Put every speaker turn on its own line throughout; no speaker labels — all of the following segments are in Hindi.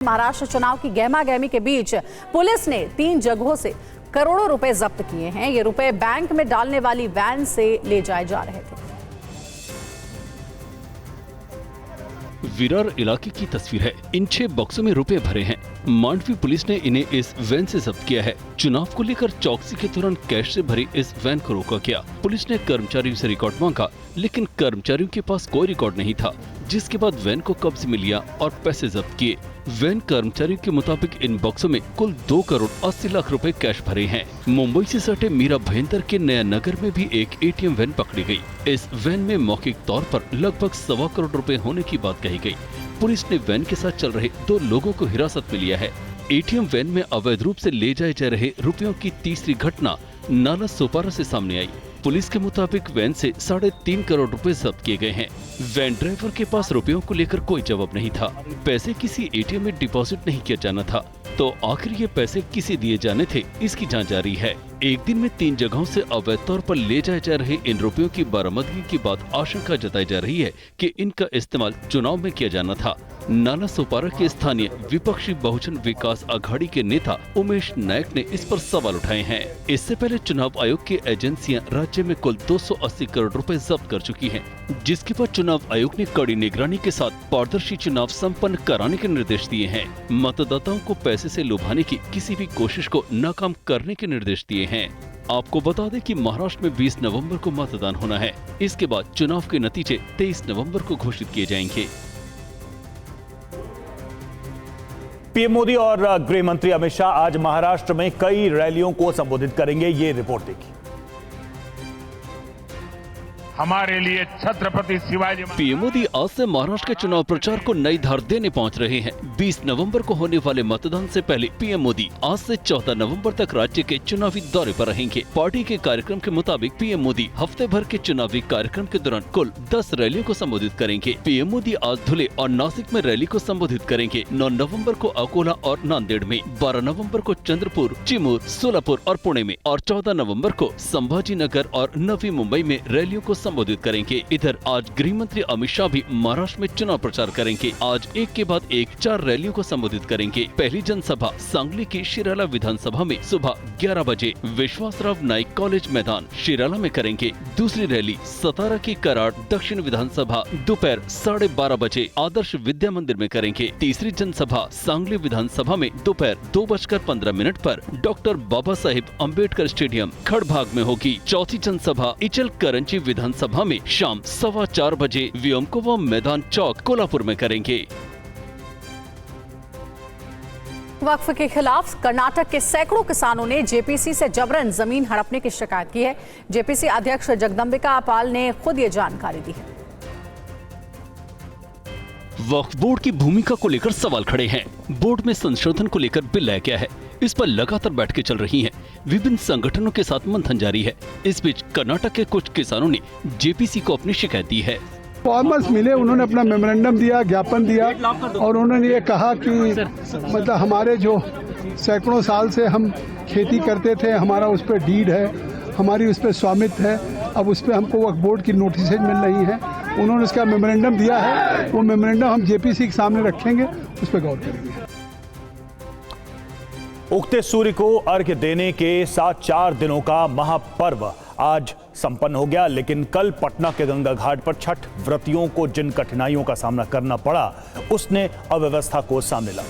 महाराष्ट्र चुनाव की गहमागहमी के बीच पुलिस ने 3 जगहों से करोड़ों रुपए जब्त किए हैं। ये रुपए बैंक में डालने वाली वैन से ले जाए जा रहे थे।
विरार इलाके की तस्वीर है। इन 6 बक्सों में रुपए भरे हैं। मांडवी पुलिस ने इन्हें इस वैन से जब्त किया है। चुनाव को लेकर चौकसी के दौरान कैश से भरी इस वैन को रोका गया। पुलिस ने कर्मचारियों से रिकॉर्ड मांगा, लेकिन कर्मचारियों के पास कोई रिकॉर्ड नहीं था, जिसके बाद वैन को कब्जे में लिया और पैसे जब्त किए। वैन कर्मचारियों के मुताबिक इन बक्सों में कुल 2 करोड़ 80 लाख रुपए कैश भरे हैं। मुंबई से सटे मीरा भयंतर के नया नगर में भी एक एटीएम वैन पकड़ी गई। इस वैन में मौखिक तौर पर लगभग 1.25 करोड़ रुपए होने की बात कही गई। पुलिस ने वैन के साथ चल रहे 2 लोगों को हिरासत में लिया है। एटीएम वैन में अवैध रूप से ले जाए जा रहे रुपयों की तीसरी घटना नाला सोपारा से सामने आई। पुलिस के मुताबिक वैन से 3.5 करोड़ रुपए जब्त किए गए हैं। वैन ड्राइवर के पास रुपयों को लेकर कोई जवाब नहीं था। पैसे किसी एटीएम में डिपॉजिट नहीं किया जाना था, तो आखिर ये पैसे किसे दिए जाने थे, इसकी जांच जारी है। एक दिन में 3 जगहों से अवैध तौर पर ले जाए जा रहे इन रुपयों की बरामदगी के बाद आशंका जताई जा रही है कि इनका इस्तेमाल चुनाव में किया जाना था। नाला सोपारा के स्थानीय विपक्षी बहुजन विकास आघाड़ी के नेता उमेश नायक ने इस पर सवाल उठाए हैं। इससे पहले चुनाव आयोग की एजेंसियां राज्य में कुल 280 करोड़ रुपए जब्त कर चुकी हैं, जिसके बाद चुनाव आयोग ने कड़ी निगरानी के साथ पारदर्शी चुनाव संपन्न कराने के निर्देश दिए हैं। मतदाताओं को पैसे से लुभाने की किसी भी कोशिश को नाकाम करने के निर्देश दिए हैं। आपको बता दें कि महाराष्ट्र में 20 नवंबर को मतदान होना है। इसके बाद चुनाव के नतीजे 23 नवंबर को घोषित किए जाएंगे।
पीएम मोदी और गृह मंत्री अमित शाह आज महाराष्ट्र में कई रैलियों को संबोधित करेंगे। ये रिपोर्ट देखिए।
हमारे लिए छत्रपति शिवाजी।
पीएम मोदी आज से महाराष्ट्र के चुनाव प्रचार को नई धार देने पहुंच रहे हैं। 20 नवंबर को होने वाले मतदान से पहले पीएम मोदी आज से 14 नवंबर तक राज्य के चुनावी दौरे पर रहेंगे। पार्टी के कार्यक्रम के मुताबिक पीएम मोदी हफ्ते भर के चुनावी कार्यक्रम के दौरान कुल 10 रैलियों को संबोधित करेंगे। पीएम मोदी आज धुले और नासिक में रैली को संबोधित करेंगे। 9 नवम्बर को अकोला और नांदेड़ में, 12 नवम्बर को चंद्रपुर, चिमूर, सोलापुर और पुणे में और 14 नवम्बर को संभाजी नगर और नवी मुंबई में रैलियों को संबोधित करेंगे। इधर आज गृह मंत्री अमित शाह भी महाराष्ट्र में चुनाव प्रचार करेंगे। आज एक के बाद एक 4 रैलियों को संबोधित करेंगे। पहली जनसभा सांगली की शिराला विधानसभा में सुबह 11 बजे विश्वासराव नाईक कॉलेज मैदान शिराला में करेंगे। दूसरी रैली सतारा की कराड़ दक्षिण विधानसभा दोपहर 12:30 बजे आदर्श विद्या मंदिर में करेंगे। तीसरी जनसभा सांगली विधानसभा में दोपहर 2:15 पर डॉक्टर बाबा साहेब अम्बेडकर स्टेडियम खड़भाग में होगी। चौथी जनसभा इचल करंची विधानसभा में शाम 4:15 बजे व्योमकोवा मैदान चौक कोल्हापुर में करेंगे।
वक्फ के खिलाफ कर्नाटक के सैकड़ों किसानों ने जेपीसी से जबरन जमीन हड़पने की शिकायत की है। जेपीसी अध्यक्ष जगदम्बिका पाल ने खुद ये जानकारी दी है।
वक्फ बोर्ड की भूमिका को लेकर सवाल खड़े हैं। बोर्ड में संशोधन को लेकर बिल लाया गया है। इस पर लगातार बैठकें चल रही हैं। विभिन्न संगठनों के साथ मंथन जारी है। इस बीच कर्नाटक के कुछ किसानों ने जेपीसी को अपनी शिकायत दी है।
फार्मर्स मिले, उन्होंने अपना मेमोरेंडम दिया, ज्ञापन दिया और उन्होंने ये कहा कि मतलब हमारे जो सैकड़ों साल से हम खेती करते थे, हमारा उस पर डीड है, हमारी उस पर स्वामित्व है, अब उस पर हमको वक्फ बोर्ड की नोटिस मिल रही है। उन्होंने इसका मेमोरेंडम दिया है, वो मेमोरेंडम हम जेपीसी के सामने रखेंगे, उस पर गौर करेंगे।
उगते सूर्य को अर्घ्य देने के साथ 4 दिनों का महापर्व आज संपन्न हो गया, लेकिन कल पटना के गंगा घाट पर छठ व्रतियों को जिन कठिनाइयों का सामना करना पड़ा, उसने अव्यवस्था को सामने लाया।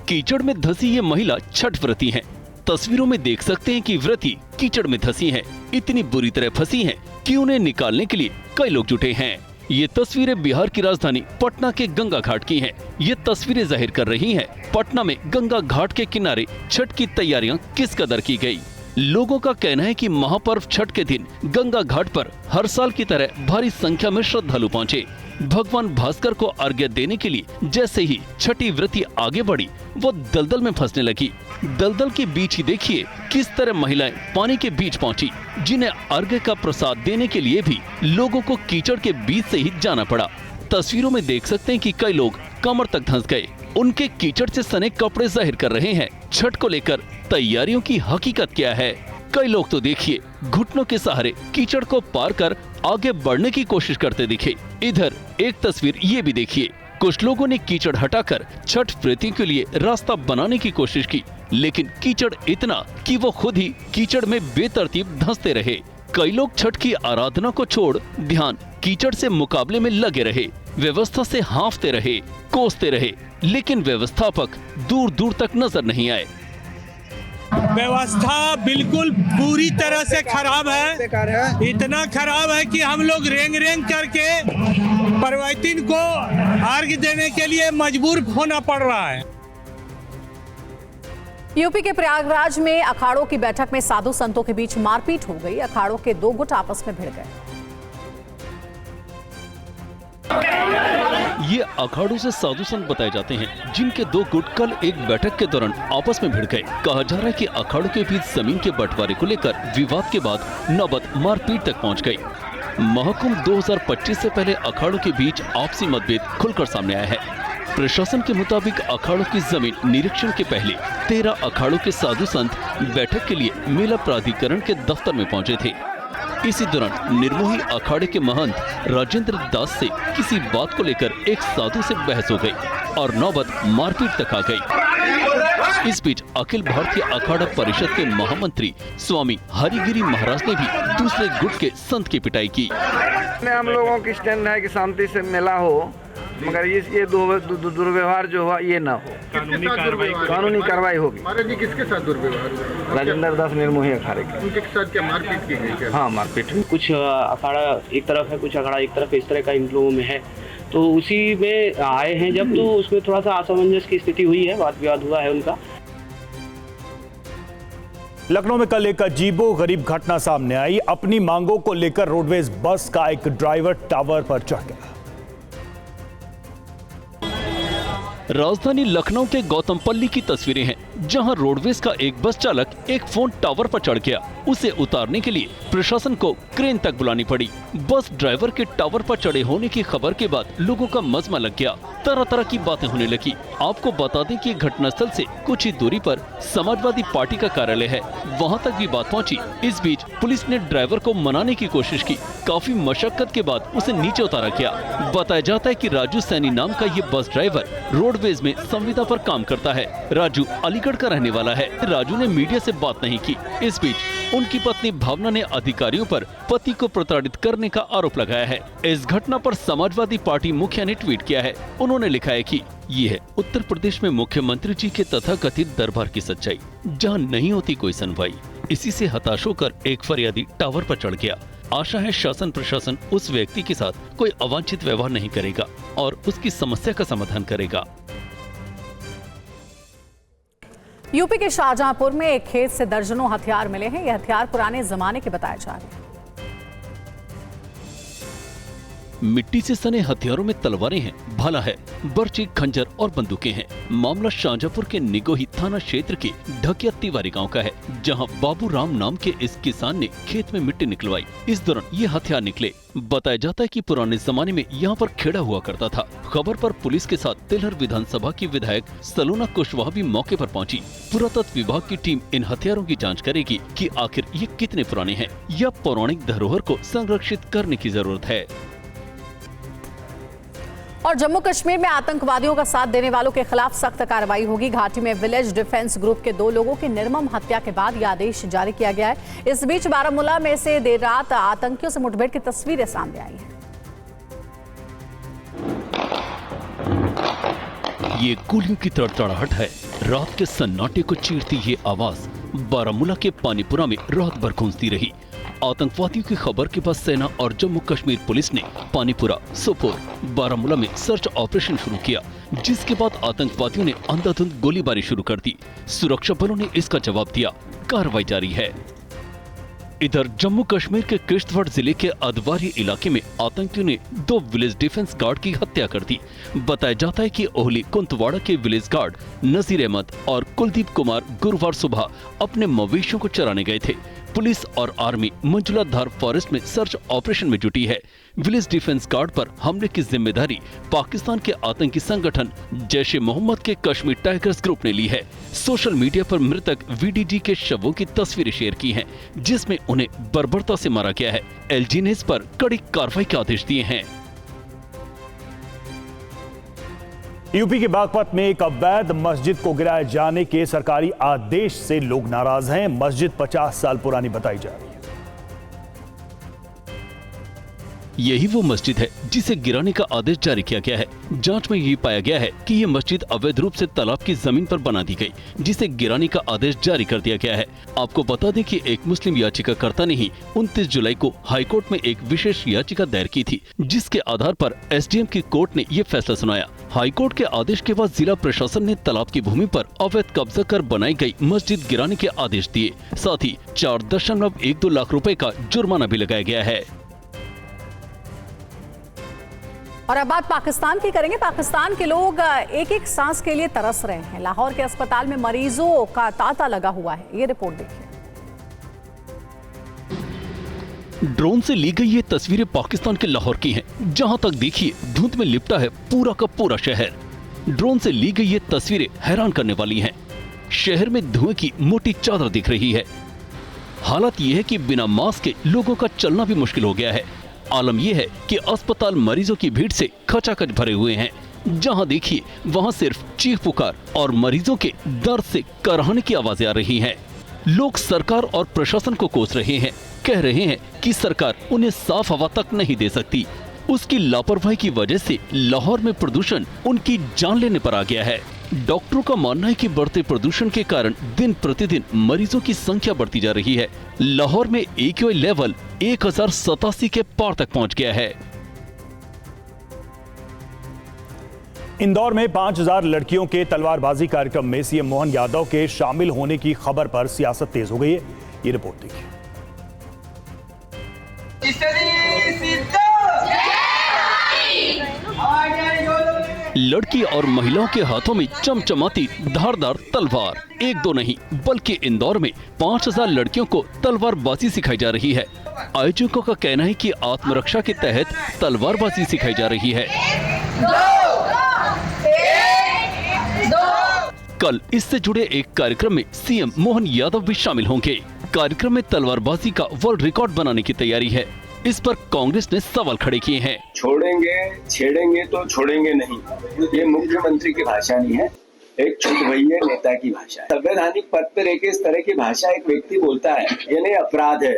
कीचड़ में धसी ये महिला छठ व्रती हैं। तस्वीरों में देख सकते हैं कि व्रती कीचड़ में धसी हैं। इतनी बुरी तरह फंसी हैं कि उन्हें निकालने के लिए कई लोग जुटे हैं। ये तस्वीरें बिहार की राजधानी पटना के गंगा घाट की हैं। ये तस्वीरें जाहिर कर रही हैं पटना में गंगा घाट के किनारे छठ की तैयारियां किस कदर की गई। लोगों का कहना है कि महापर्व छठ के दिन गंगा घाट पर हर साल की तरह भारी संख्या में श्रद्धालु पहुंचे। भगवान भास्कर को अर्घ्य देने के लिए जैसे ही छठी व्रती आगे बढ़ी, वो दलदल में फंसने लगी। दलदल के बीच ही देखिए किस तरह महिलाएं पानी के बीच पहुंची, जिन्हें अर्घ्य का प्रसाद देने के लिए भी लोगों को कीचड़ के बीच से ही जाना पड़ा। तस्वीरों में देख सकते हैं कि कई लोग कमर तक धंस गए। उनके कीचड़ से सने कपड़े जाहिर कर रहे हैं छठ को लेकर तैयारियों की हकीकत क्या है। कई लोग तो देखिए घुटनों के सहारे कीचड़ को पार कर आगे बढ़ने की कोशिश करते दिखे। इधर एक तस्वीर ये भी देखिए, कुछ लोगों ने कीचड़ हटाकर छठ व्रतियों के लिए रास्ता बनाने की कोशिश की, लेकिन कीचड़ इतना कि वो खुद ही कीचड़ में बेतरतीब धंसते रहे। कई लोग छठ की आराधना को छोड़ ध्यान कीचड़ से मुकाबले में लगे रहे, व्यवस्था से हाँफते रहे, कोसते रहे, लेकिन व्यवस्थापक दूर दूर तक नजर नहीं आए।
व्यवस्था बिल्कुल पूरी तरह से खराब है, इतना खराब है कि हम लोग रेंग रेंग करके परवैतिन को अर्घ्य देने के लिए मजबूर होना पड़ रहा है।
यूपी के प्रयागराज में अखाड़ों की बैठक में साधु संतों के बीच मारपीट हो गई। अखाड़ों के दो गुट आपस में भिड़ गए।
ये अखाड़ों से साधु संत बताए जाते हैं, जिनके दो गुट कल एक बैठक के दौरान आपस में भिड़ गए। कहा जा रहा है कि अखाड़ों के बीच जमीन के बंटवारे को लेकर विवाद के बाद नौबत मारपीट तक पहुंच गई। महाकुंभ 2025 से पहले अखाड़ों के बीच आपसी मतभेद खुलकर सामने आया है। प्रशासन के मुताबिक अखाड़ों की जमीन निरीक्षण के पहले 13 अखाड़ों के साधु संत बैठक के लिए मेला प्राधिकरण के दफ्तर में पहुंचे थे। इसी दौरान निर्मोही अखाड़े के महंत राजेंद्र दास से किसी बात को लेकर एक साधु से बहस हो गई और नौबत मारपीट तक आ गई। इस बीच अखिल भारतीय अखाड़ा परिषद के महामंत्री स्वामी हरिगिरी महाराज ने भी दूसरे गुट के संत की पिटाई की।
हम लोगों की स्टैंड है कि शांति से मेला हो, मगर ये दुर्व्यवहार जो हुआ ये ना हो, कानूनी कार्रवाई होगी।
महाराज जी किसके साथ दुर्व्यवहार हुआ?
राजेंद्र दास निर्मोही अखाड़े के।
उनके साथ क्या मारपीट की गई क्या?
हाँ, मारपीट।
कुछ अखाड़ा एक तरफ है, कुछ अखाड़ा एक तरफ, इस तरह का इन लोगों में है। तो उसी में आए हैं जब, तो उसमें थोड़ा सा असमंजस की स्थिति हुई है, वाद विवाद हुआ है उनका।
लखनऊ में कल एक अजीबोगरीब घटना सामने आई। अपनी मांगों को लेकर रोडवेज बस का एक ड्राइवर टावर पर चढ़ गया।
राजधानी लखनऊ के गौतमपल्ली की तस्वीरें हैं, जहां रोडवेज का एक बस चालक एक फोन टावर पर चढ़ गया। उसे उतारने के लिए प्रशासन को क्रेन तक बुलानी पड़ी। बस ड्राइवर के टावर पर चढ़े होने की खबर के बाद लोगों का मजमा लग गया, तरह तरह की बातें होने लगी। आपको बता दें कि घटनास्थल से कुछ ही दूरी पर समाजवादी पार्टी का कार्यालय है, वहां तक भी बात पहुंची। इस बीच पुलिस ने ड्राइवर को मनाने की कोशिश की। काफी मशक्कत के बाद उसे नीचे उतारा गया। बताया जाता है कि राजू सैनी नाम का ये बस ड्राइवर रोडवेज में संविदा पर काम करता है। राजू अलीगढ़ का रहने वाला है। राजू ने मीडिया से बात नहीं की। इस बीच उनकी पत्नी भावना ने अधिकारियों पर पति को प्रताड़ित करने का आरोप लगाया है। इस घटना पर समाजवादी पार्टी मुखिया ने ट्वीट किया है। उन्होंने लिखा है कि ये है उत्तर प्रदेश में मुख्यमंत्री जी के तथाकथित दरबार की सच्चाई, जहां नहीं होती कोई सुनवाई। इसी से हताश होकर एक फरियादी टावर पर चढ़ गया। आशा है शासन प्रशासन उस व्यक्ति के साथ कोई अवांछित व्यवहार नहीं करेगा और उसकी समस्या का समाधान करेगा।
यूपी के शाहजहांपुर में एक खेत से दर्जनों हथियार मिले हैं। ये हथियार पुराने जमाने के बताए जा रहे हैं।
मिट्टी से सने हथियारों में तलवारें हैं, भाला है, बर्ची, खंजर और बंदूकें हैं। मामला शाहजहांपुर के निगोही थाना क्षेत्र के ढकिया तिवारी गांव का है, जहां बाबू राम नाम के इस किसान ने खेत में मिट्टी निकलवाई। इस दौरान ये हथियार निकले। बताया जाता है कि पुराने जमाने में यहाँ पर खेड़ा हुआ करता था। खबर पर पुलिस के साथ तिलहर विधानसभा की विधायक सलोना कुशवाहा भी मौके पर पहुंची। पुरातत्व विभाग की टीम इन हथियारों की जांच करेगी कि आखिर ये कितने पुराने हैं या पौराणिक धरोहर को संरक्षित करने की जरूरत है।
और जम्मू कश्मीर में आतंकवादियों का साथ देने वालों के खिलाफ सख्त कार्रवाई होगी। घाटी में विलेज डिफेंस ग्रुप के 2 लोगों की निर्मम हत्या के बाद यह आदेश जारी किया गया है। इस बीच बारामूला में से देर रात आतंकियों से मुठभेड़ की तस्वीरें सामने आई हैं।
ये गोलियों की तड़तड़ाहट है। रात के सन्नाटे को चीरती ये आवाज बारामूला के पानीपुरा में रात भर गूंजती रही। आतंकवादियों की खबर के बाद सेना और जम्मू कश्मीर पुलिस ने पानीपुरा, सोपोर, बारामूला में सर्च ऑपरेशन शुरू किया, जिसके बाद आतंकवादियों ने अंधाधुंध गोलीबारी शुरू कर दी। सुरक्षा बलों ने इसका जवाब दिया। कार्रवाई जारी है। इधर जम्मू कश्मीर के किश्तवाड़ जिले के अदवारी इलाके में आतंकियों ने 2 विलेज डिफेंस गार्ड की हत्या कर दी। बताया जाता है कि ओहली कुंतवाड़ा के विलेज गार्ड नजीर अहमद और कुलदीप कुमार गुरुवार सुबह अपने मवेशियों को चराने गए थे। पुलिस और आर्मी मंजुला धार फॉरेस्ट में सर्च ऑपरेशन में जुटी है। विलेज डिफेंस गार्ड पर हमले की जिम्मेदारी पाकिस्तान के आतंकी संगठन जैश ए मोहम्मद के कश्मीर टाइगर्स ग्रुप ने ली है। सोशल मीडिया पर मृतक VDD के शवों की तस्वीरें शेयर की हैं, जिसमें उन्हें बर्बरता से मारा गया है। LG ने इस पर कड़ी कार्रवाई के आदेश दिए हैं।
यूपी के बागपत में एक अवैध मस्जिद को गिराए जाने के सरकारी आदेश से लोग नाराज हैं। मस्जिद 50 साल पुरानी बताई जा रही है।
यही वो मस्जिद है जिसे गिराने का आदेश जारी किया गया है। जांच में ये पाया गया है कि ये मस्जिद अवैध रूप से तालाब की जमीन पर बना दी गई, जिसे गिराने का आदेश जारी कर दिया गया है। आपको बता दें कि एक मुस्लिम याचिकाकर्ता ने ही 29 जुलाई को हाईकोर्ट में एक विशेष याचिका दायर की थी, जिसके आधार पर SDM की कोर्ट ने ये फैसला सुनाया। हाईकोर्ट के आदेश के बाद जिला प्रशासन ने तालाब की भूमि पर अवैध कब्जा कर बनाई गई मस्जिद गिराने के आदेश दिए। साथ ही 4.12 लाख रुपए का जुर्माना भी लगाया गया है।
और अब बात पाकिस्तान की करेंगे। पाकिस्तान के लोग एक एक सांस के लिए तरस रहे हैं। लाहौर के अस्पताल में मरीजों का तांता लगा हुआ है। ये रिपोर्ट देखिए।
ड्रोन से ली गई ये तस्वीरें पाकिस्तान के लाहौर की हैं, जहां तक देखिए धुंध में लिपटा है पूरा का पूरा शहर। ड्रोन से ली गई ये तस्वीरें हैरान करने वाली हैं। शहर में धुएं की मोटी चादर दिख रही है। हालत ये है कि बिना मास्क के लोगों का चलना भी मुश्किल हो गया है। आलम यह है कि अस्पताल मरीजों की भीड़ से खचाखच भरे हुए हैं। जहां देखिए वहां सिर्फ चीख पुकार और मरीजों के दर्द से कराहने की आवाजें आ रही हैं। लोग सरकार और प्रशासन को कोस रहे हैं, कह रहे हैं कि सरकार उन्हें साफ हवा तक नहीं दे सकती। उसकी लापरवाही की वजह से लाहौर में प्रदूषण उनकी जान लेने पर आ गया है। डॉक्टरों का मानना है कि बढ़ते प्रदूषण के कारण दिन प्रतिदिन मरीजों की संख्या बढ़ती जा रही है। लाहौर में AQI लेवल 1087 के पार तक पहुंच गया है।
इंदौर में 5000 लड़कियों के तलवारबाजी कार्यक्रम में CM मोहन यादव के शामिल होने की खबर पर सियासत तेज हो गई है। ये रिपोर्ट देखिए।
लड़की और महिलाओं के हाथों में चमचमाती धारदार तलवार। एक दो नहीं बल्कि इंदौर में 5000 लड़कियों को तलवारबाजी सिखाई जा रही है। आयोजकों का कहना है कि आत्मरक्षा के तहत तलवारबाजी सिखाई जा रही है। कल इससे जुड़े एक कार्यक्रम में CM मोहन यादव भी शामिल होंगे। कार्यक्रम में तलवारबाजी का वर्ल्ड रिकॉर्ड बनाने की तैयारी है। इस पर कांग्रेस ने सवाल खड़े किए हैं।
छोड़ेंगे छेड़ेंगे तो छोड़ेंगे नहीं, ये मुख्यमंत्री की भाषा नहीं है, एक छोटे भैया नेता की भाषा है। संवैधानिक पद पर एक इस तरह की भाषा एक व्यक्ति बोलता है, ये नहीं अपराध है।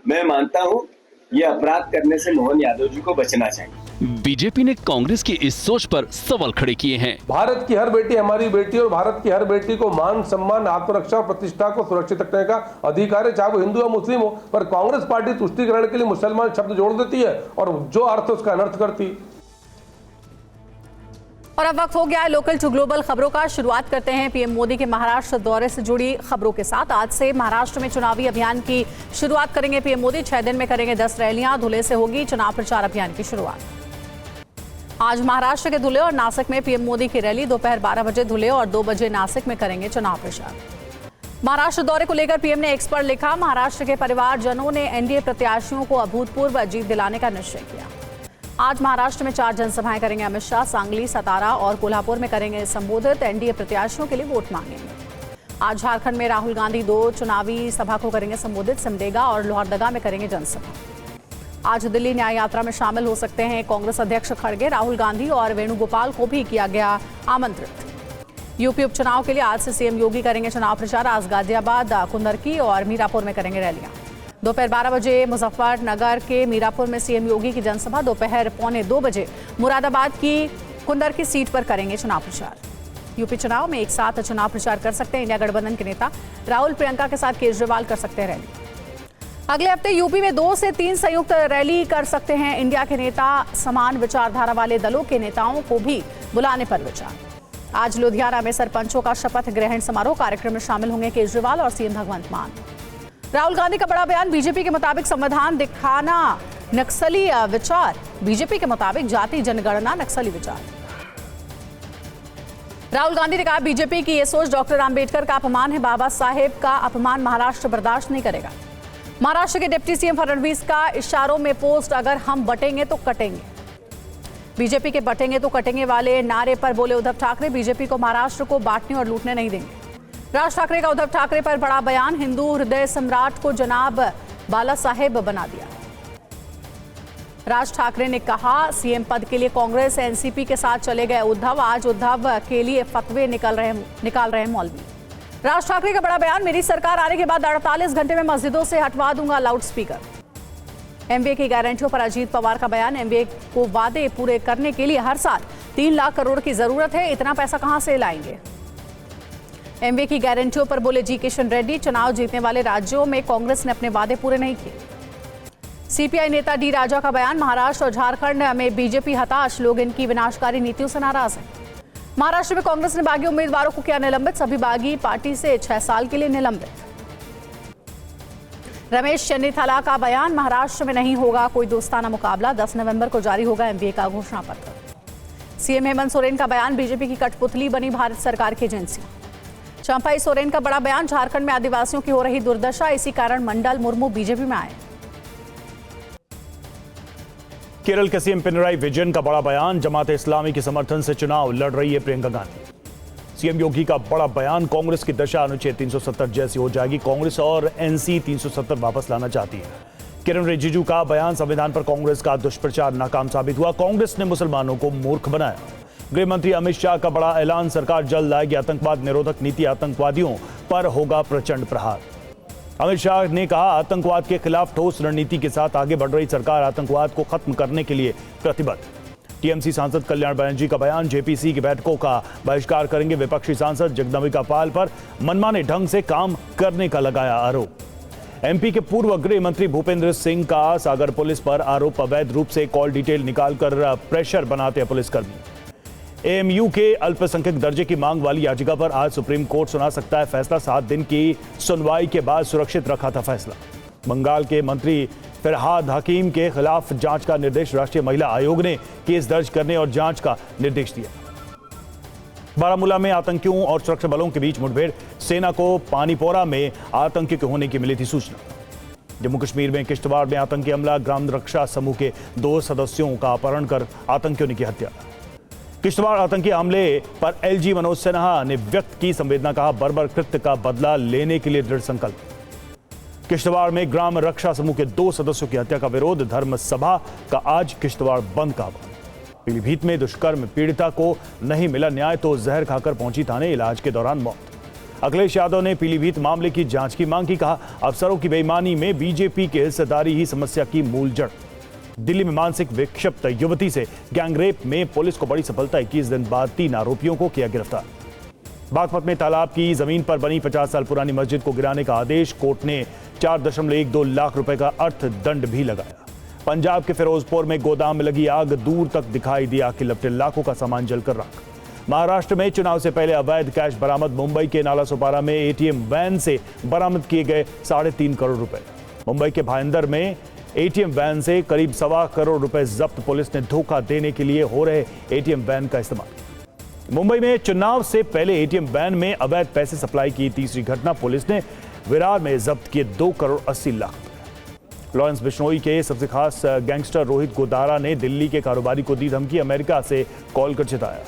मैं मानता हूँ ये अपराध करने से मोहन यादव जी को बचना चाहिए।
बीजेपी ने कांग्रेस की इस सोच पर सवाल खड़े किए हैं।
भारत की हर बेटी हमारी बेटी और भारत की हर बेटी को मान सम्मान आत्मरक्षा और प्रतिष्ठा को सुरक्षित रखने का अधिकार है, चाहे वो हिंदू या मुस्लिम हो। पर कांग्रेस पार्टी तुष्टीकरण के लिए मुसलमान शब्द जोड़ देती है और जो अर्थ उसका अनर्थ करती है।
और अब वक्त हो गया है लोकल टू ग्लोबल खबरों का। शुरुआत करते हैं PM मोदी के महाराष्ट्र दौरे से जुड़ी खबरों के साथ। आज से महाराष्ट्र में चुनावी अभियान की शुरुआत करेंगे PM मोदी। 6 दिन में करेंगे 10 रैलियां। धुले से होगी चुनाव प्रचार अभियान की शुरुआत। आज महाराष्ट्र के धुले और नासिक में PM मोदी की रैली। दोपहर 12 बजे धुले और 2 बजे नासिक में करेंगे चुनाव प्रचार। महाराष्ट्र दौरे को लेकर PM ने X पर लिखा, महाराष्ट्र के परिवारजनों ने NDA प्रत्याशियों को अभूतपूर्व जीत दिलाने का निश्चय किया। आज महाराष्ट्र में 4 जनसभाएं करेंगे अमित शाह। सांगली, सतारा और कोल्हापुर में करेंगे संबोधित। NDA प्रत्याशियों के लिए वोट मांगेंगे। आज झारखंड में राहुल गांधी 2 चुनावी सभा को करेंगे संबोधित। सिमडेगा और लोहरदगा में करेंगे जनसभा। आज दिल्ली न्याय यात्रा में शामिल हो सकते हैं कांग्रेस अध्यक्ष खड़गे। राहुल गांधी और वेणुगोपाल को भी किया गया आमंत्रित। यूपी उपचुनाव के लिए आज से CM योगी करेंगे चुनाव प्रचार। आज गाजियाबाद, कुंदरकी और मीरापुर में करेंगे रैलियां। दोपहर 12 बजे मुजफ्फरनगर के मीरापुर में CM योगी की जनसभा। दोपहर 1:45 बजे मुरादाबाद की कुंदरकी सीट पर करेंगे चुनाव प्रचार। यूपी चुनाव में एक साथ चुनाव प्रचार कर सकते हैं इंडिया गठबंधन के नेता। राहुल, प्रियंका के साथ केजरीवाल कर सकते हैं रैली। अगले हफ्ते यूपी में 2 से 3 संयुक्त रैली कर सकते हैं इंडिया के नेता। समान विचारधारा वाले दलों के नेताओं को भी बुलाने पर विचार। आज लुधियाना में सरपंचों का शपथ ग्रहण समारोह। कार्यक्रम में शामिल होंगे केजरीवाल और CM भगवंत मान। राहुल गांधी का बड़ा बयान। बीजेपी के मुताबिक संविधान दिखाना नक्सली विचार। बीजेपी के मुताबिक जाति जनगणना नक्सली विचार। राहुल गांधी ने कहा, बीजेपी की यह सोच डॉक्टर अंबेडकर का अपमान है। बाबा साहेब का अपमान महाराष्ट्र बर्दाश्त नहीं करेगा। महाराष्ट्र के डिप्टी CM फडणवीस का इशारों में पोस्ट, अगर हम बटेंगे तो कटेंगे। बीजेपी के बटेंगे तो कटेंगे वाले नारे पर बोले उद्धव ठाकरे, बीजेपी को महाराष्ट्र को बांटने और लूटने नहीं देंगे। राज ठाकरे का उद्धव ठाकरे पर बड़ा बयान, हिंदू हृदय सम्राट को जनाब बाला साहेब बना दिया। राज ठाकरे ने कहा, सीएम पद के लिए कांग्रेस एनसीपी के साथ चले गए उद्धव, आज उद्धव के लिए फतवे निकाल रहे हैं मौलवी। राज ठाकरे का बड़ा बयान, मेरी सरकार आने के बाद 48 घंटे में मस्जिदों से हटवा दूंगा लाउडस्पीकर। एमबीए की गारंटियों पर अजीत पवार का बयान, एमबीए को वादे पूरे करने के लिए हर साल 3 लाख करोड़ की जरूरत है, इतना पैसा कहां से लाएंगे। एमबीए की गारंटियों पर बोले जी किशन रेड्डी, चुनाव जीतने वाले राज्यों में कांग्रेस ने अपने वादे पूरे नहीं किए। सीपीआई नेता डी राजा का बयान, महाराष्ट्र और झारखंड में बीजेपी हताश, लोग इनकी विनाशकारी नीतियों से नाराज हैं। महाराष्ट्र में कांग्रेस ने बागी उम्मीदवारों को किया निलंबित, सभी बागी पार्टी से 6 साल के लिए निलंबित। रमेश चन्नीथला का बयान, महाराष्ट्र में नहीं होगा कोई दोस्ताना मुकाबला, 10 नवंबर को जारी होगा एमबीए का घोषणा पत्र। सीएम हेमंत सोरेन का बयान, बीजेपी की कठपुतली बनी भारत सरकार की एजेंसी। चंपाई सोरेन का बड़ा बयान, झारखंड में आदिवासियों की हो रही दुर्दशा, इसी कारण मंडल मुर्मू बीजेपी में आए।
केरल के सीएम पिनराई विजयन का बड़ा बयान, जमात इस्लामी के समर्थन से चुनाव लड़ रही है प्रियंका गांधी। सीएम योगी का बड़ा बयान, कांग्रेस की दशा अनुच्छेद 370 जैसी हो जाएगी, कांग्रेस और एनसी 370 वापस लाना चाहती है। किरण रिजिजू का बयान, संविधान पर कांग्रेस का दुष्प्रचार नाकाम साबित हुआ, कांग्रेस ने मुसलमानों को मूर्ख बनाया। गृह मंत्री अमित शाह का बड़ा ऐलान, सरकार जल्द लाएगी आतंकवाद निरोधक नीति, आतंकवादियों पर होगा प्रचंड प्रहार। अमित शाह ने कहा, आतंकवाद के खिलाफ ठोस रणनीति के साथ आगे बढ़ रही सरकार आतंकवाद को खत्म करने के लिए प्रतिबद्ध। टीएमसी सांसद कल्याण बनर्जी का बयान, जेपीसी की बैठकों का बहिष्कार करेंगे विपक्षी सांसद, जगदम्बिका पाल पर मनमाने ढंग से काम करने का लगाया आरोप। एमपी के पूर्व गृह मंत्री भूपेंद्र सिंह का सागर पुलिस पर आरोप, अवैध रूप से कॉल डिटेल निकालकर प्रेशर बनाते हैं पुलिसकर्मी। एएमयू के अल्पसंख्यक दर्जे की मांग वाली याचिका पर आज सुप्रीम कोर्ट सुना सकता है फैसला, 7 दिन की सुनवाई के बाद सुरक्षित रखा था फैसला। बंगाल के मंत्री फरहाद हकीम के खिलाफ जांच का निर्देश, राष्ट्रीय महिला आयोग ने केस दर्ज करने और जांच का निर्देश दिया। बारामूला में आतंकियों और सुरक्षा बलों के बीच मुठभेड़, सेना को पानीपोरा में आतंकी के होने की मिली थी सूचना। जम्मू कश्मीर में किश्तवाड़ में आतंकी हमला, ग्राम रक्षा समूह के 2 सदस्यों का अपहरण कर आतंकियों ने की हत्या। किश्तवाड़ आतंकी हमले पर एलजी मनोज सिन्हा ने व्यक्त की संवेदना, कहा बर्बर कृत्य का बदला लेने के लिए दृढ़ संकल्प। किश्तवाड़ में ग्राम रक्षा समूह के 2 सदस्यों की हत्या का विरोध, धर्म सभा का आज किश्तवाड़ बंद का आह्वान। पीलीभीत में दुष्कर्म पीड़िता को नहीं मिला न्याय तो जहर खाकर पहुंची थाने, इलाज के दौरान मौत। अखिलेश यादव ने पीलीभीत मामले की जांच की मांग की, कहा अफसरों की बेईमानी में बीजेपी की हिस्सेदारी ही समस्या की मूल जड़। दिल्ली में मानसिक विक्षिप्त युवती से गैंगरेप में पुलिस को बड़ी सफलता, 21 दिन बाद 3 आरोपियों को किया गिरफ्तार। बागपत में तालाब की जमीन पर बनी 50 साल पुरानी मस्जिद को गिराने का आदेश, कोर्ट ने 4.12 लाख रुपए का अर्थदंड भी लगाया। पंजाब के फिरोजपुर में गोदाम में लगी आग, दूर तक दिखाई दी आग के लपटे, लाखों का सामान जलकर राख। महाराष्ट्र में चुनाव से पहले अवैध कैश बरामद, मुंबई के नालासोपारा में एटीएम वैन से बरामद किए गए 3.5 करोड़ रुपए। मुंबई के भाईंदर में एटीएम वैन से करीब 1.25 करोड़ रुपए जब्त, पुलिस ने धोखा देने के लिए हो रहे एटीएम वैन का इस्तेमाल। मुंबई में चुनाव से पहले एटीएम वैन में अवैध पैसे सप्लाई की तीसरी घटना, पुलिस ने विरार में जब्त किए 2 करोड़ 80 लाख। लॉरेंस बिश्नोई के सबसे खास गैंगस्टर रोहित गोदारा ने दिल्ली के कारोबारी को दी धमकी, अमेरिका से कॉल कर चिताया।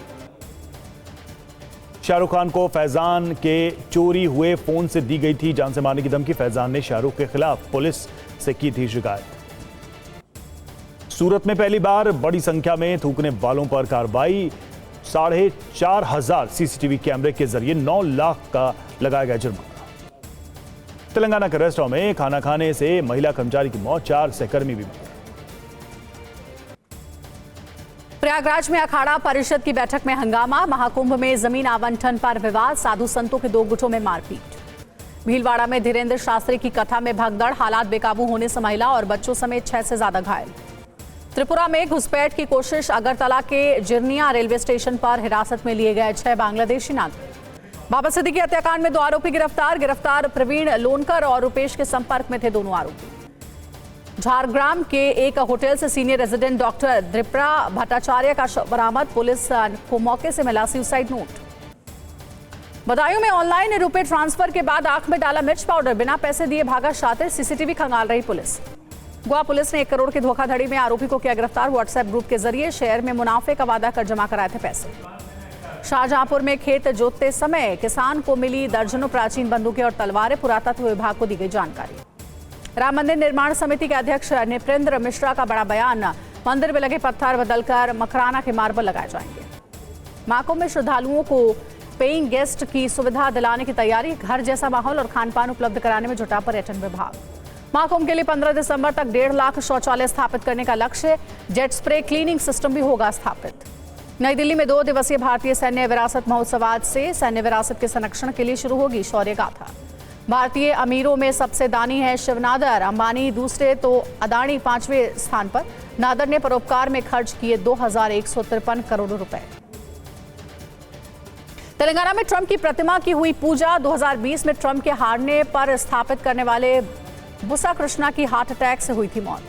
शाहरुख खान को फैजान के चोरी हुए फोन से दी गई थी जान से मारने की धमकी, फैजान ने शाहरुख के खिलाफ पुलिस से की थी शिकायत। सूरत में पहली बार बड़ी संख्या में थूकने वालों पर कार्रवाई, 4,500 सीसीटीवी कैमरे के जरिए 9 लाख का लगाया गया जुर्माना। तेलंगाना के रेस्टोरेंट में खाना खाने से महिला कर्मचारी की मौत, 4 सहकर्मी भी मरे।
प्रयागराज में अखाड़ा परिषद की बैठक में हंगामा, महाकुंभ में जमीन आवंटन पर विवाद, साधु संतों के 2 गुटों में मारपीट। भीलवाड़ा में धीरेन्द्र शास्त्री की कथा में भगदड़, हालात बेकाबू होने से महिला और बच्चों समेत 6 से ज्यादा घायल। त्रिपुरा में घुसपैठ की कोशिश, अगरतला के जिरनिया रेलवे स्टेशन पर हिरासत में लिए गए 6 बांग्लादेशी नागरिक। बाबा सिद्दीकी हत्याकांड में 2 आरोपी गिरफ्तार प्रवीण लोनकर और रुपेश के संपर्क में थे दोनों आरोपी। झारग्राम के एक होटल से सीनियर रेजिडेंट डॉक्टर द्रिप्रा भट्टाचार्य का शव बरामद, पुलिस को मौके से मिला सुसाइड नोट। बदायूं में ऑनलाइन रुपए ट्रांसफर के बाद आंख में डाला मिर्च पाउडर, बिना पैसे दिए भागा शातिर, सीसीटीवी खंगाल रही पुलिस। गोवा पुलिस ने 1 करोड़ की धोखाधड़ी में आरोपी को किया गिरफ्तार, व्हाट्सएप ग्रुप के जरिए शेयर में मुनाफे का वादा कर जमा कराए थे पैसे। शाहजहांपुर में खेत जोतते समय किसान को मिली दर्जनों प्राचीन बंदूकें और तलवारें, पुरातत्व विभाग को दी गई जानकारी। राम मंदिर निर्माण समिति के अध्यक्ष नृपेंद्र मिश्रा का बड़ा बयान, मंदिर में लगे पत्थर बदलकर मकराना के मार्बल लगाए जाएंगे। महाकुंभ में श्रद्धालुओं को पेइंग गेस्ट की सुविधा दिलाने की तैयारी, घर जैसा माहौल और खान पान उपलब्ध कराने में जुटा पर्यटन विभाग। महाकुंभ के लिए 15 दिसंबर तक 1.5 लाख शौचालय स्थापित करने का लक्ष्य, जेट स्प्रे क्लीनिंग सिस्टम भी होगा स्थापित। नई दिल्ली में 2 दिवसीय भारतीय सैन्य विरासत महोत्सव आज से सैन्य विरासत के संरक्षण के लिए शुरू होगी शौर्य गाथा। भारतीय अमीरों में सबसे दानी है शिव नादर, अंबानी दूसरे तो अदानी 5वें स्थान पर। नादर ने परोपकार में खर्च किए 2153 करोड़ रुपए। तेलंगाना में ट्रंप की प्रतिमा की हुई पूजा। 2020 में ट्रंप के हारने पर स्थापित करने वाले बुसा कृष्णा की हार्ट अटैक से हुई थी मौत।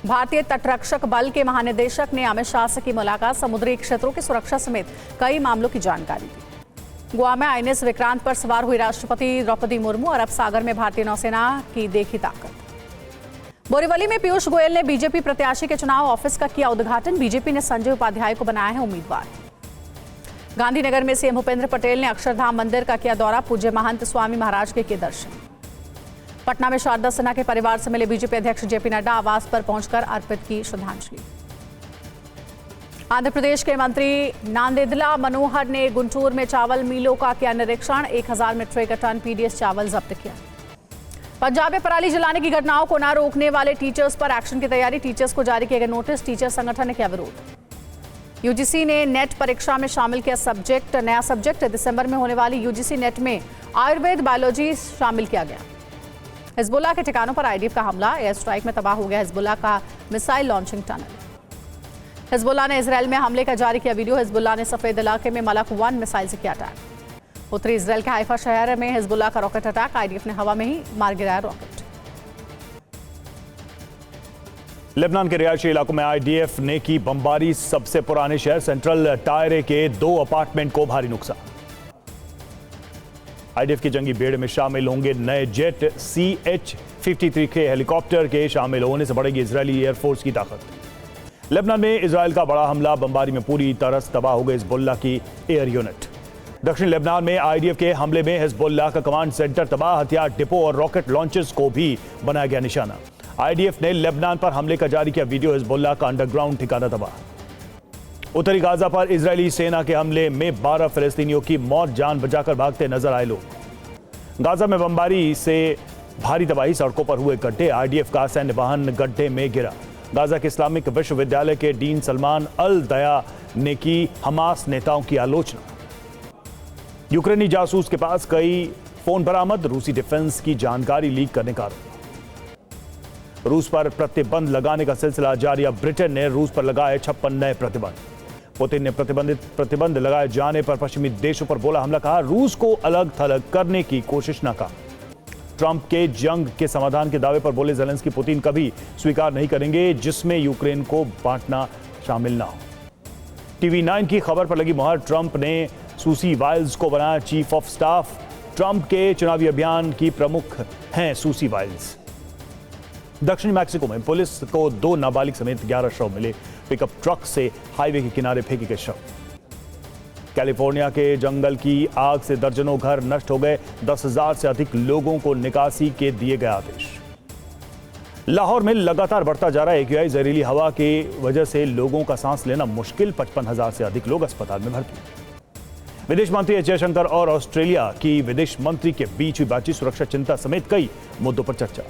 भारतीय तटरक्षक बल के महानिदेशक ने अमित शाह से की मुलाकात, समुद्री क्षेत्रों की सुरक्षा समेत कई मामलों की जानकारी दी। गोवा में आईएनएस विक्रांत पर सवार हुई राष्ट्रपति द्रौपदी मुर्मू, अरब सागर में भारतीय नौसेना की देखी ताकत। बोरीवली में पीयूष गोयल ने बीजेपी प्रत्याशी के चुनाव ऑफिस का किया उद्घाटन, बीजेपी ने संजय उपाध्याय को बनाया है उम्मीदवार। गांधीनगर में सीएम भूपेंद्र पटेल ने अक्षरधाम मंदिर का किया दौरा, पूज्य महंत स्वामी महाराज के किए दर्शन। पटना में शारदा सिन्हा के परिवार से मिले बीजेपी अध्यक्ष जेपी नड्डा, आवास पर पहुंचकर अर्पित की श्रद्धांजलि। आंध्र प्रदेश के मंत्री नांदेदला मनोहर ने गुंटूर में चावल मिलों का किया निरीक्षण, 1000 मीट्रिक टन पीडीएस चावल जब्त किया। पंजाब में पराली जलाने की घटनाओं को न रोकने वाले टीचर्स पर एक्शन की तैयारी, टीचर्स को जारी किया गया नोटिस, टीचर संगठन ने किया विरोध। यूजीसी ने नेट परीक्षा में शामिल किया नया सब्जेक्ट, दिसंबर में होने वाली यूजीसी नेट में आयुर्वेद बायोलॉजी शामिल किया गया। हिजबुल्लाह के ठिकानों पर आईडीएफ का हमला, एयर स्ट्राइक में तबाह हो गया हिजबुल्लाह का मिसाइल लॉन्चिंग टनल। हिजबुल्लाह ने इसराइल में हमले का जारी किया वीडियो, हिजबुल्लाह ने सफेद इलाके में मलक 1 मिसाइल से किया अटैक। उत्तरी इसराइल के हाइफा शहर में हिजबुल्लाह का रॉकेट अटैक, आईडीएफ ने हवा में ही मार गिराया रॉकेट।
लेबनान के रिहायशी इलाकों में आईडीएफ ने की बमबारी, सबसे पुराने शहर सेंट्रल टायरे के 2 अपार्टमेंट को भारी नुकसान। आईडीएफ की जंगी बेड़े में शामिल होंगे नए जेट CH-53K हेलीकॉप्टर के शामिल होने से बढ़ेगी इजरायली एयरफोर्स की ताकत। लेबनान में इजराइल का बड़ा हमला, बमबारी में पूरी तरह तबाह हो गई हिजबुल्लाह की एयर यूनिट। दक्षिण लेबनान में आईडीएफ के हमले में हिजबुल्लाह का कमांड सेंटर तबाह, हथियार डिपो और रॉकेट लॉन्चर्स को भी बनाया गया निशाना। आईडीएफ ने लेबनान पर हमले का जारी किया वीडियो, हिजबुल्लाह का अंडरग्राउंड ठिकाना तबाह। उत्तरी गाजा पर इजरायली सेना के हमले में 12 फिलिस्तीनियों की मौत, जान बचाकर भागते नजर आए लोग। गाजा में बमबारी से भारी तबाही, सड़कों पर हुए गड्ढे, आईडीएफ का सैन्य वाहन गड्ढे में गिरा। गाजा के इस्लामिक विश्वविद्यालय के डीन सलमान अल दया ने की हमास नेताओं की आलोचना। यूक्रेनी जासूस के पास कई फोन बरामद, रूसी डिफेंस की जानकारी लीक करने का आरोप। रूस पर प्रतिबंध लगाने का सिलसिला जारी, अब ब्रिटेन ने रूस पर लगाए 56 नए प्रतिबंध। पुतिन ने प्रतिबंध लगाए जाने पर पश्चिमी देशों पर बोला हमला, कहा रूस को अलग थलग करने की कोशिश न का। ट्रंप के जंग के समाधान के दावे पर बोले ज़ेलेंस्की, पुतिन कभी स्वीकार नहीं करेंगे जिसमें यूक्रेन को बांटना शामिल ना हो। टीवी 9 की खबर पर लगी मुहर, ट्रंप ने सूसी वाइल्स को बनाया चीफ ऑफ स्टाफ। ट्रंप के चुनावी अभियान की प्रमुख हैं सूसी वाइल्स। दक्षिणी मैक्सिको में पुलिस को 2 नाबालिग समेत 11 शव मिले, पिकअप ट्रक से हाईवे के किनारे फेंके गए शव। कैलिफोर्निया के जंगल की आग से दर्जनों घर नष्ट हो गए, 10,000 से अधिक लोगों को निकासी के दिए गए आदेश। लाहौर में लगातार बढ़ता जा रहा AQI, जहरीली हवा की वजह से लोगों का सांस लेना मुश्किल, 55,000 से अधिक लोग अस्पताल में भर्ती। विदेश मंत्री एस जयशंकर और ऑस्ट्रेलिया की विदेश मंत्री के बीच हुई बातचीत, सुरक्षा चिंता समेत कई मुद्दों पर चर्चा।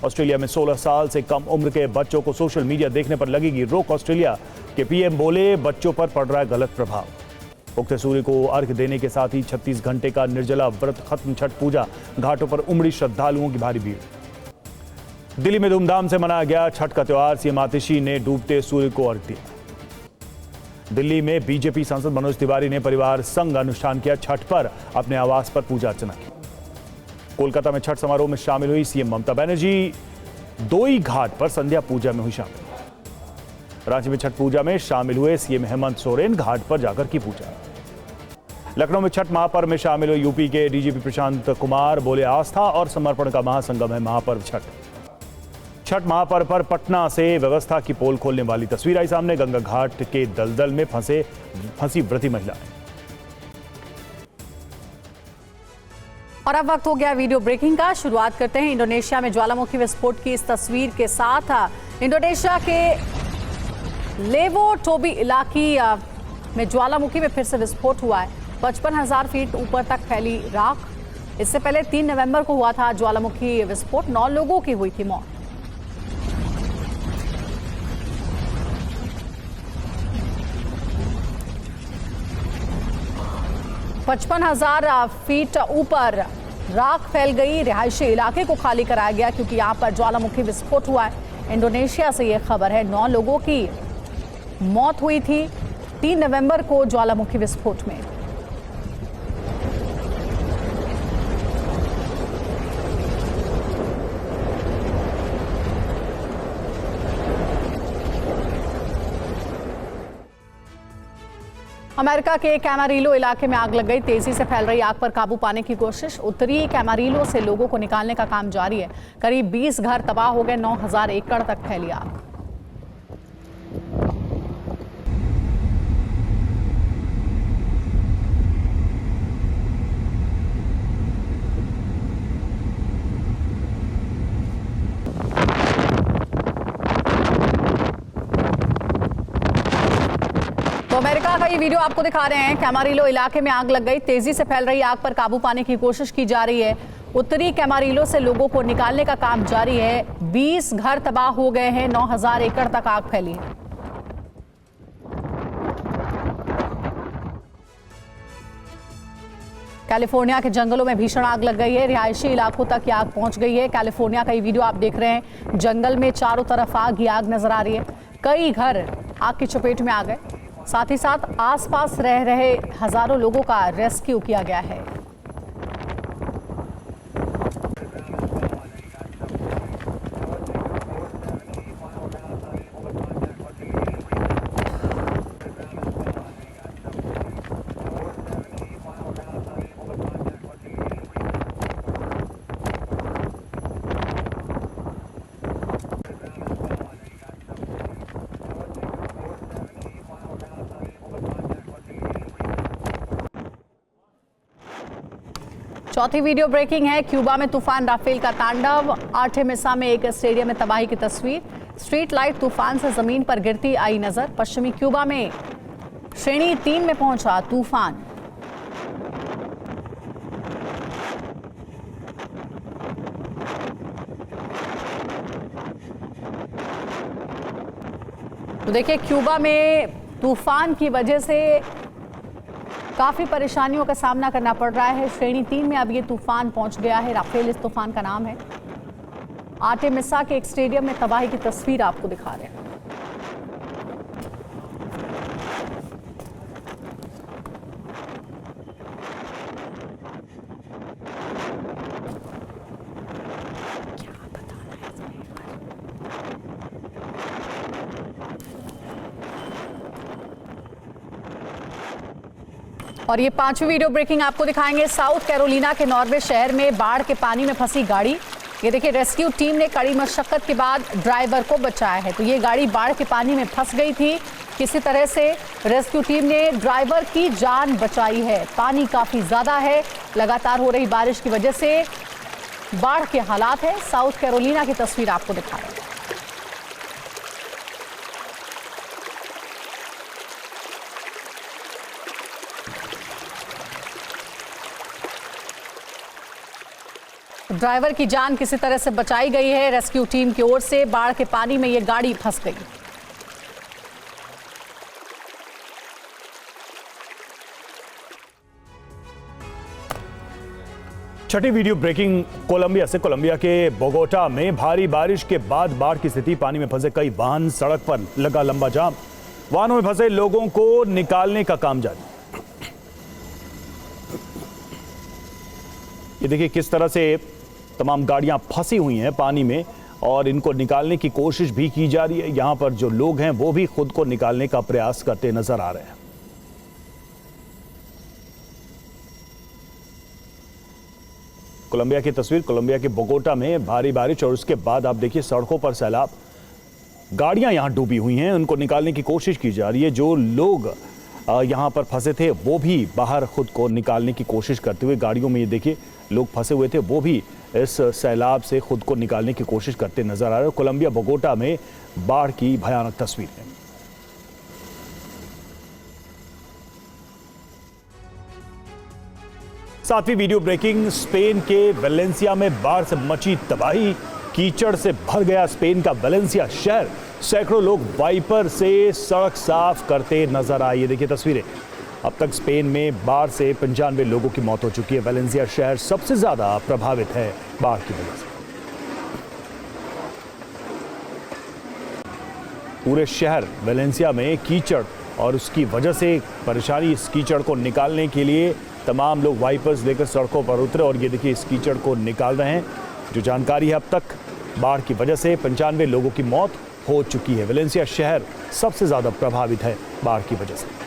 ऑस्ट्रेलिया में 16 साल से कम उम्र के बच्चों को सोशल मीडिया देखने पर लगेगी रोक। ऑस्ट्रेलिया के पीएम बोले बच्चों पर पड़ रहा है गलत प्रभाव। उगते सूर्य को अर्घ्य देने के साथ ही 36 घंटे का निर्जला व्रत खत्म, छठ पूजा, घाटों पर उमड़ी श्रद्धालुओं की भारी भीड़। दिल्ली में धूमधाम से मनाया गया छठ का त्योहार, सीएम आतिशी ने डूबते सूर्य को अर्घ्य दिया। दिल्ली में बीजेपी सांसद मनोज तिवारी ने परिवार संग अनुष्ठान किया, छठ पर अपने आवास पर पूजा अर्चना की। कोलकाता में छठ समारोह में शामिल हुई सीएम ममता बनर्जी, दोई घाट पर संध्या पूजा में हुई शामिल। रांची में छठ पूजा में शामिल हुए सीएम हेमंत सोरेन, घाट पर जाकर की पूजा। लखनऊ में छठ महापर्व में शामिल हुए यूपी के डीजीपी प्रशांत कुमार, बोले आस्था और समर्पण का महासंगम है महापर्व छठ। छठ महापर्व पर पटना से व्यवस्था की पोल खोलने वाली तस्वीर आई सामने। गंगा घाट के दलदल में फंसी व्रती महिलाएं।
और अब वक्त हो गया वीडियो ब्रेकिंग का। शुरुआत करते हैं इंडोनेशिया में ज्वालामुखी विस्फोट की इस तस्वीर के साथ। इंडोनेशिया के लेवो टोबी इलाके में ज्वालामुखी में फिर से विस्फोट हुआ है। 55,000 फीट ऊपर तक फैली राख। इससे पहले 3 नवंबर को हुआ था ज्वालामुखी विस्फोट। 9 लोगों की हुई थी मौत। पचपन 55,000 फीट ऊपर राख फैल गई। रिहायशी इलाके को खाली कराया गया क्योंकि यहां पर ज्वालामुखी विस्फोट हुआ है। इंडोनेशिया से यह खबर है। 9 लोगों की मौत हुई थी 3 नवंबर को ज्वालामुखी विस्फोट में। अमेरिका के कैमारिलो इलाके में आग लग गई। तेजी से फैल रही आग पर काबू पाने की कोशिश। उत्तरी कैमारिलो से लोगों को निकालने का काम जारी है। करीब 20 घर तबाह हो गए। 9,000 एकड़ तक फैली आग। तो अमेरिका का ये वीडियो आपको दिखा रहे हैं। कैमारिलो इलाके में आग लग गई। तेजी से फैल रही आग पर काबू पाने की कोशिश की जा रही है। उत्तरी कैमारिलो से लोगों को निकालने का काम जारी है। 20 घर तबाह हो गए हैं। 9,000 एकड़ तक आग फैली है। कैलिफोर्निया के जंगलों में भीषण आग लग गई है। रिहायशी इलाकों तक ये आग पहुंच गई है। कैलिफोर्निया का ये वीडियो आप देख रहे हैं। जंगल में चारों तरफ आग ही आग नजर आ रही है। कई घर आग की चपेट में आ गए। साथ ही साथ आसपास रह रहे हजारों लोगों का रेस्क्यू किया गया है। चौथी वीडियो ब्रेकिंग है। क्यूबा में तूफान राफेल का तांडव। आर्टेमिसा में एक स्टेडियम में तबाही की तस्वीर। स्ट्रीट लाइट तूफान से जमीन पर गिरती आई नजर। पश्चिमी क्यूबा में श्रेणी 3 में पहुंचा तूफान। तो देखिए, क्यूबा में तूफान की वजह से काफी परेशानियों का सामना करना पड़ रहा है। श्रेणी 3 में अब ये तूफान पहुंच गया है। राफेल इस तूफान का नाम है। आर्टेमिसा के एक स्टेडियम में तबाही की तस्वीर आपको दिखा रहे हैं। और ये 5वीं वीडियो ब्रेकिंग आपको दिखाएंगे। साउथ कैरोलिना के नॉर्वे शहर में बाढ़ के पानी में फंसी गाड़ी। ये देखिए, रेस्क्यू टीम ने कड़ी मशक्कत के बाद ड्राइवर को बचाया है। तो ये गाड़ी बाढ़ के पानी में फंस गई थी। किसी तरह से रेस्क्यू टीम ने ड्राइवर की जान बचाई है। पानी काफी ज्यादा है। लगातार हो रही बारिश की वजह से बाढ़ के हालात है। साउथ कैरोलिना की तस्वीर आपको दिखा रहे हैं। ड्राइवर की जान किसी तरह से बचाई गई है रेस्क्यू टीम की ओर से। बाढ़ के पानी में यह गाड़ी फंस गई।
छठी वीडियो ब्रेकिंग कोलंबिया से। कोलंबिया के बोगोटा में भारी बारिश के बाद बाढ़ की स्थिति। पानी में फंसे कई वाहन। सड़क पर लगा लंबा जाम। वाहनों में फंसे लोगों को निकालने का काम जारी। ये देखिए किस तरह से तमाम गाड़ियां फंसी हुई हैं पानी में और इनको निकालने की कोशिश भी की जा रही है। यहां पर जो लोग हैं वो भी खुद को निकालने का प्रयास करते नजर आ रहे हैं। कोलंबिया की तस्वीर, कोलंबिया के बोगोटा में भारी बारिश और उसके बाद आप देखिए सड़कों पर सैलाब, गाड़ियां यहां डूबी हुई हैं, उनको निकालने की कोशिश की जा रही है। जो लोग यहां पर फंसे थे वो भी बाहर खुद को निकालने की कोशिश करते हुए, गाड़ियों में ये देखिए लोग फंसे हुए थे, वो भी इस सैलाब से खुद को निकालने की कोशिश करते नजर आ रहे हैं। कोलंबिया बोगोटा में बाढ़ की भयानक तस्वीर है। सातवीं वीडियो ब्रेकिंग, स्पेन के वेलेंसिया में बाढ़ से मची तबाही, कीचड़ से भर गया स्पेन का वेलेंसिया शहर। सैकड़ों लोग वाइपर से सड़क साफ करते नजर आए। ये देखिए तस्वीरें। अब तक स्पेन में बाढ़ से 95 लोगों की मौत हो चुकी है। वेलेंसिया शहर सबसे ज्यादा प्रभावित है बाढ़ की वजह से। पूरे शहर वेलेंसिया में कीचड़ और उसकी वजह से परेशानी। इस कीचड़ को निकालने के लिए तमाम लोग वाइपर्स लेकर सड़कों पर उतरे और ये देखिए इस कीचड़ को निकाल रहे हैं। जो जानकारी है, अब तक बाढ़ की वजह से 95 लोगों की मौत हो चुकी है। वेलेंसिया शहर सबसे ज्यादा प्रभावित है बाढ़ की वजह से।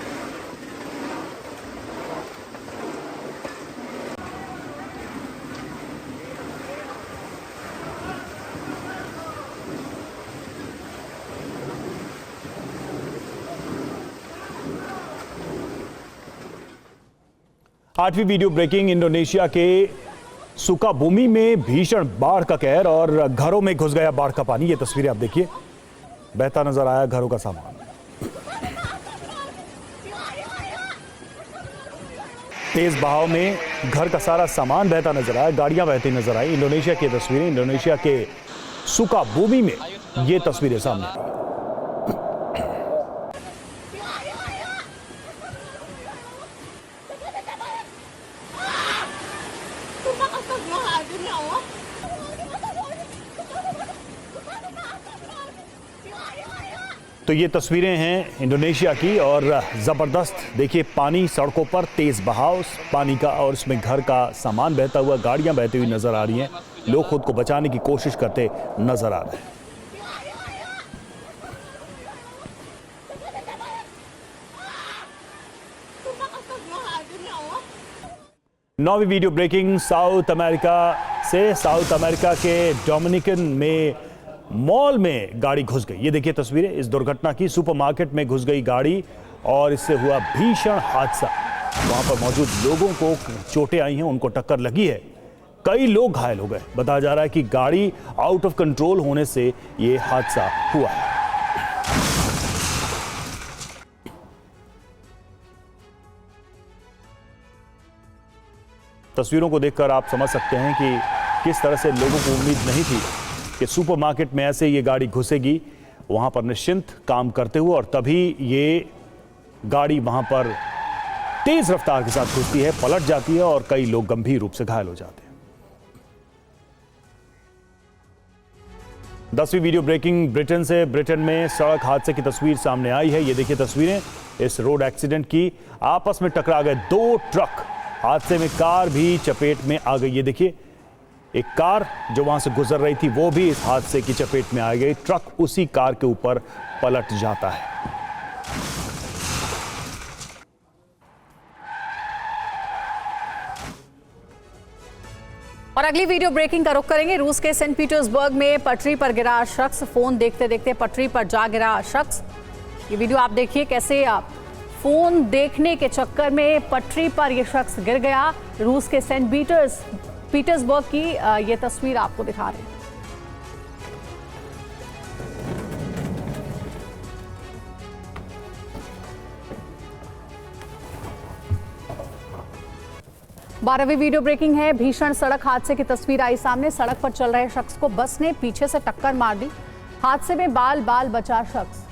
आठवीं वीडियो ब्रेकिंग, इंडोनेशिया के सुकाबूमी में भीषण बाढ़ का कहर और घरों में घुस गया बाढ़ का पानी। ये तस्वीरें आप देखिए, बहता नजर आया घरों का सामान। तेज बहाव में घर का सारा सामान बहता नजर आया, गाड़ियां बहती नजर आई। इंडोनेशिया की तस्वीरें, इंडोनेशिया के सुकाबूमी में ये तस्वीरें सामने आई। तो ये तस्वीरें हैं इंडोनेशिया की और ज़बरदस्त देखिए पानी सड़कों पर, तेज़ बहाव पानी का और इसमें घर का सामान बहता हुआ, गाड़ियां बहती हुई नजर आ रही हैं। लोग खुद को बचाने की कोशिश करते नजर आ रहे हैं। नौवीं वीडियो ब्रेकिंग, साउथ अमेरिका से, साउथ अमेरिका के डोमिनिकन में मॉल में गाड़ी घुस गई। ये देखिए तस्वीरें इस दुर्घटना की। सुपरमार्केट में घुस गई गाड़ी और इससे हुआ भीषण हादसा। वहां पर मौजूद लोगों को चोटें आई हैं, उनको टक्कर लगी है, कई लोग घायल हो गए। बताया जा रहा है कि गाड़ी आउट ऑफ कंट्रोल होने से यह हादसा हुआ है। तस्वीरों को देखकर आप समझ सकते हैं कि किस तरह से लोगों को उम्मीद नहीं थी कि सुपरमार्केट में ऐसे ये गाड़ी घुसेगी। वहां पर निश्चिंत काम करते हुए और तभी ये गाड़ी वहां पर तेज रफ्तार के साथ घुसती है, पलट जाती है और कई लोग गंभीर रूप से घायल हो जाते हैं। 10वीं वीडियो ब्रेकिंग, ब्रिटेन से, ब्रिटेन में सड़क हादसे की तस्वीर सामने आई है। ये देखिए तस्वीरें इस रोड एक्सीडेंट की। आपस में टकरा गए दो ट्रक, हादसे में कार भी चपेट में आ गई। ये देखिए एक कार जो वहां से गुजर रही थी वो भी इस हादसे की चपेट में आ गई। ट्रक उसी कार के ऊपर पलट जाता है।
और अगली वीडियो ब्रेकिंग का रुख करेंगे। रूस के सेंट पीटर्सबर्ग में पटरी पर गिरा शख्स, फोन देखते देखते पटरी पर जा गिरा शख्स। ये वीडियो आप देखिए कैसे आप फोन देखने के चक्कर में पटरी पर यह शख्स गिर गया। रूस के सेंट पीटर्सबर्ग की ये तस्वीर आपको दिखा रहे हैं। बारहवीं वीडियो ब्रेकिंग है। भीषण सड़क हादसे की तस्वीर आई सामने। सड़क पर चल रहे शख्स को बस ने पीछे से टक्कर मार दी। हादसे में बाल बाल बचा शख्स।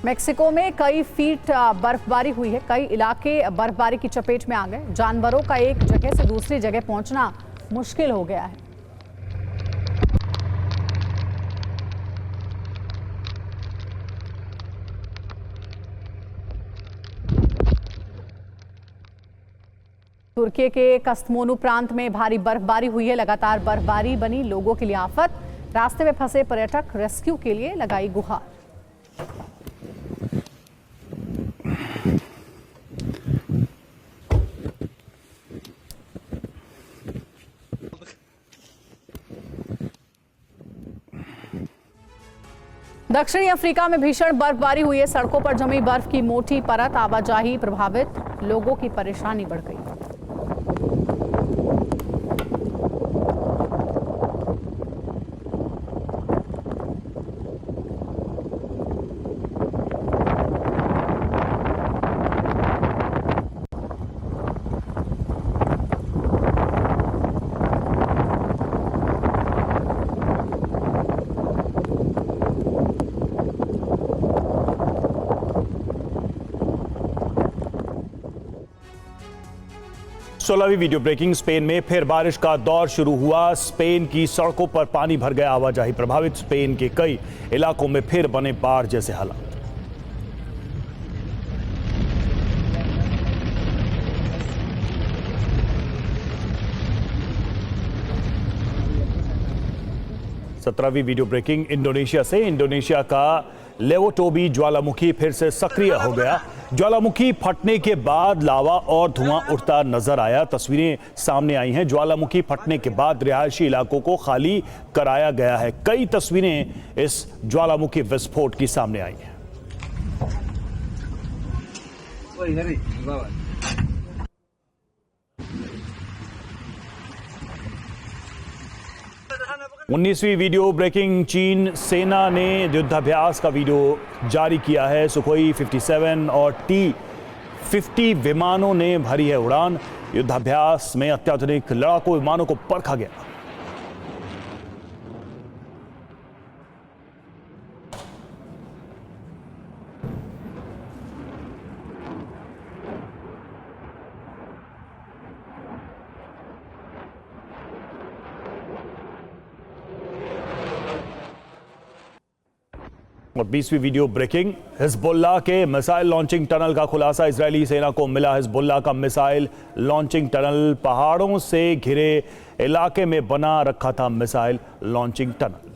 मेक्सिको में कई फीट बर्फबारी हुई है। कई इलाके बर्फबारी की चपेट में आ गए। जानवरों का एक जगह से दूसरी जगह पहुंचना मुश्किल हो गया है। तुर्की के कस्तमोनू प्रांत में भारी बर्फबारी हुई है। लगातार बर्फबारी बनी लोगों के लिए आफत। रास्ते में फंसे पर्यटक रेस्क्यू के लिए लगाई गुहार। दक्षिणी अफ्रीका में भीषण बर्फबारी हुई है। सड़कों पर जमी बर्फ की मोटी परत, आवाजाही प्रभावित, लोगों की परेशानी बढ़ गई।
सोलहवीं वीडियो ब्रेकिंग। स्पेन में फिर बारिश का दौर शुरू हुआ। स्पेन की सड़कों पर पानी भर गया, आवाजाही प्रभावित। स्पेन के कई इलाकों में फिर बने बाढ़ जैसे हालात। सत्रहवीं वीडियो ब्रेकिंग इंडोनेशिया से। इंडोनेशिया का लेवोटोबी ज्वालामुखी फिर से सक्रिय हो गया। ज्वालामुखी फटने के बाद लावा और धुआं उठता नजर आया। तस्वीरें सामने आई हैं। ज्वालामुखी फटने के बाद रिहायशी इलाकों को खाली कराया गया है। कई तस्वीरें इस ज्वालामुखी विस्फोट की सामने आई हैं। 19वीं वीडियो ब्रेकिंग। चीन सेना ने युद्धाभ्यास का वीडियो जारी किया है। सुखोई 57 और T-50 विमानों ने भरी है उड़ान। युद्धाभ्यास में अत्याधुनिक लड़ाकू विमानों को परखा गया। और 20वीं वीडियो ब्रेकिंग। हिजबुल्लाह के मिसाइल लॉन्चिंग टनल का खुलासा। इजरायली सेना को मिला हिजबुल्लाह का मिसाइल लॉन्चिंग टनल। पहाड़ों से घिरे इलाके में बना रखा था मिसाइल लॉन्चिंग टनल।